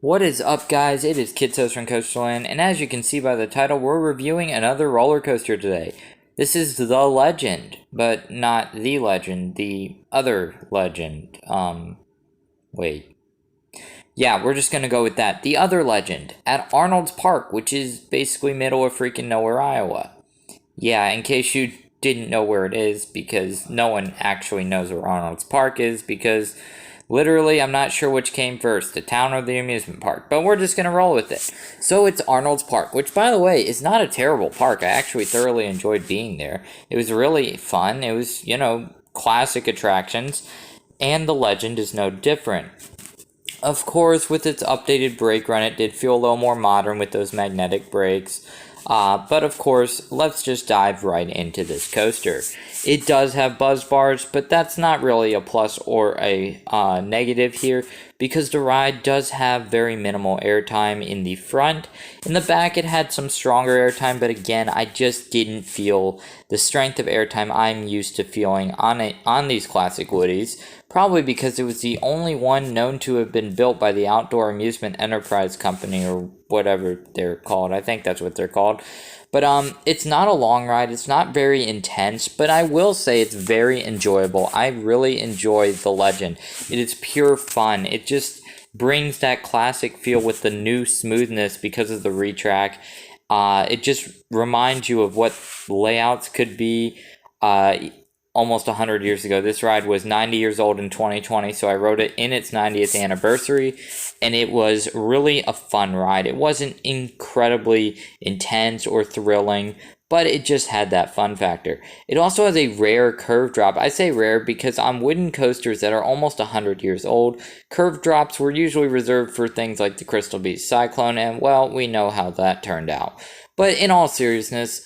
What is up, guys? It is Kitsos from Coasterland, and as you can see by the title, we're reviewing another roller coaster today. This is the Legend, but not the Legend, the other Legend. Wait. Yeah, we're just gonna go with that. The other Legend at Arnold's Park, which is basically middle of freaking nowhere, Iowa. Yeah, in case you didn't know where it is, because no one actually knows where Arnold's Park is, because literally, I'm not sure which came first, the town or the amusement park, but we're just going to roll with it. So it's Arnold's Park, which, by the way, is not a terrible park. I actually thoroughly enjoyed being there. It was really fun. It was, classic attractions, and the Legend is no different. Of course, with its updated brake run, it did feel a little more modern with those magnetic brakes. But of course, let's just dive right into this coaster. It does have buzz bars, but that's not really a plus or a negative here, because the ride does have very minimal airtime in the front. In the back, it had some stronger airtime, but again, I just didn't feel the strength of airtime I'm used to feeling on these classic Woodies. Probably because it was the only one known to have been built by the Outdoor Amusement Enterprise Company, or whatever they're called. I think that's what they're called. But it's not a long ride. It's not very intense, but I will say it's very enjoyable. I really enjoy the Legend. It is pure fun. It just brings that classic feel with the new smoothness because of the retrack. It just reminds you of what layouts could be. Almost 100 years ago. This ride was 90 years old in 2020, so I rode it in its 90th anniversary, and it was really a fun ride. It wasn't incredibly intense or thrilling, but it just had that fun factor. It also has a rare curve drop. I say rare because on wooden coasters that are almost 100 years old, curve drops were usually reserved for things like the Crystal Beach Cyclone, and well, we know how that turned out. But in all seriousness,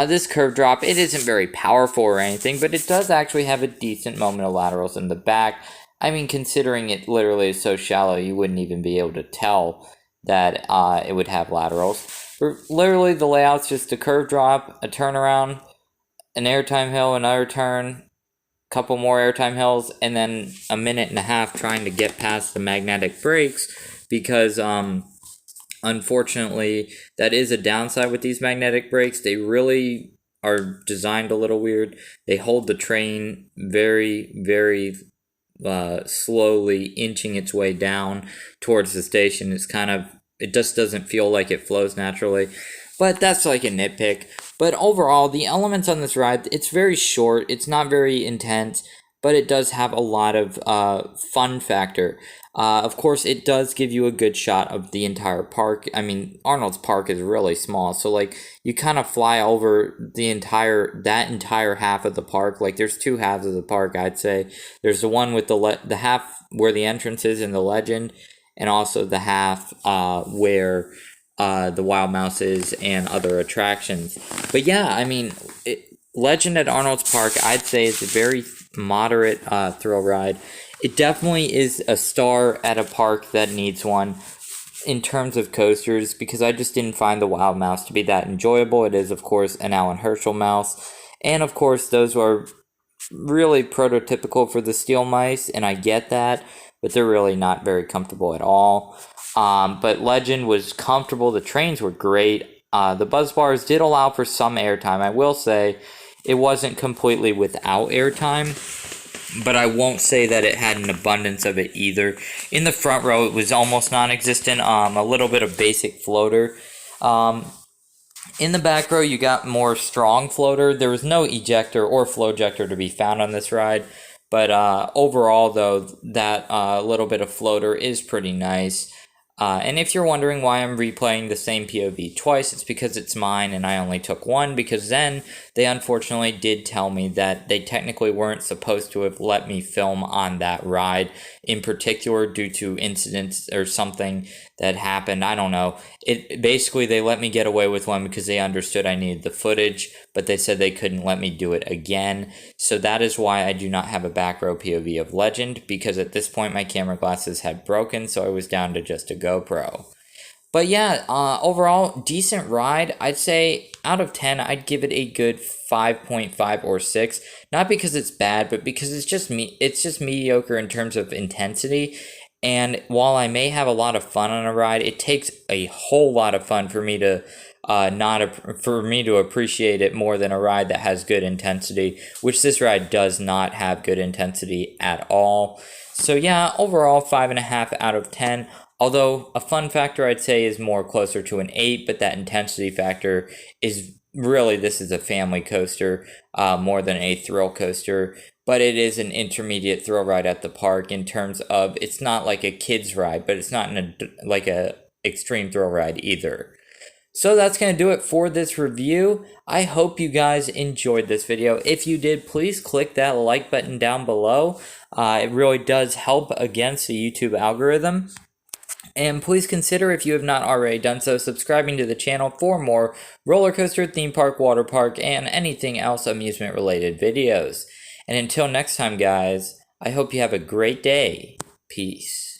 this curve drop, it isn't very powerful or anything, but it does actually have a decent moment of laterals in the back. I mean, considering it literally is so shallow, you wouldn't even be able to tell that it would have laterals. Literally, the layout's just a curve drop, a turnaround, an airtime hill, another turn, couple more airtime hills, and then a minute and a half trying to get past the magnetic brakes, because unfortunately, that is a downside with these magnetic brakes. They really are designed a little weird. They hold the train very, very slowly, inching its way down towards the station. It just doesn't feel like it flows naturally. But that's like a nitpick. But overall, the elements on this ride, it's very short. It's not very intense, but it does have a lot of fun factor. Of course, it does give you a good shot of the entire park. I mean, Arnold's Park is really small, so like you kind of fly over that entire half of the park. Like there's two halves of the park, I'd say. There's the one with the half where the entrance is in the Legend, and also the half where the Wild Mouse is and other attractions. But yeah, I mean, Legend at Arnold's Park, I'd say, is a very moderate thrill ride. It definitely is a star at a park that needs one in terms of coasters, because I just didn't find the Wild Mouse to be that enjoyable. It is, of course, an Alan Herschel mouse, and of course, those are really prototypical for the steel mice, and I get that, but they're really not very comfortable at all. But Legend was comfortable. The trains were great. The buzz bars did allow for some airtime. I will say it wasn't completely without airtime, but I won't say that it had an abundance of it either. In the front row, it was almost non-existent. A little bit of basic floater. In the back row, you got more strong floater. There was no ejector or flow ejector to be found on this ride. But overall, though, that little bit of floater is pretty nice. And if you're wondering why I'm replaying the same POV twice, it's because it's mine and I only took one, because then they unfortunately did tell me that they technically weren't supposed to have let me film on that ride in particular due to incidents or something that happened. I don't know. Basically, they let me get away with one because they understood I needed the footage, but they said they couldn't let me do it again. So that is why I do not have a back row POV of Legend, because at this point my camera glasses had broken, so I was down to just a GoPro. But yeah, overall, decent ride. I'd say out of 10, I'd give it a good 5.5 or 6. Not because it's bad, but because it's just mediocre in terms of intensity. And while I may have a lot of fun on a ride, it takes a whole lot of fun for me to for me to appreciate it more than a ride that has good intensity, which this ride does not have good intensity at all. So yeah, overall 5.5 out of 10. Although a fun factor I'd say is more closer to an 8, but that intensity factor is really, this is a family coaster more than a thrill coaster. But it is an intermediate thrill ride at the park in terms of it's not like a kid's ride, but it's not like a extreme thrill ride either. So that's going to do it for this review. I hope you guys enjoyed this video. If you did, please click that like button down below. It really does help against the YouTube algorithm. And please consider, if you have not already done so, subscribing to the channel for more roller coaster, theme park, water park, and anything else amusement related videos. And until next time, guys, I hope you have a great day. Peace.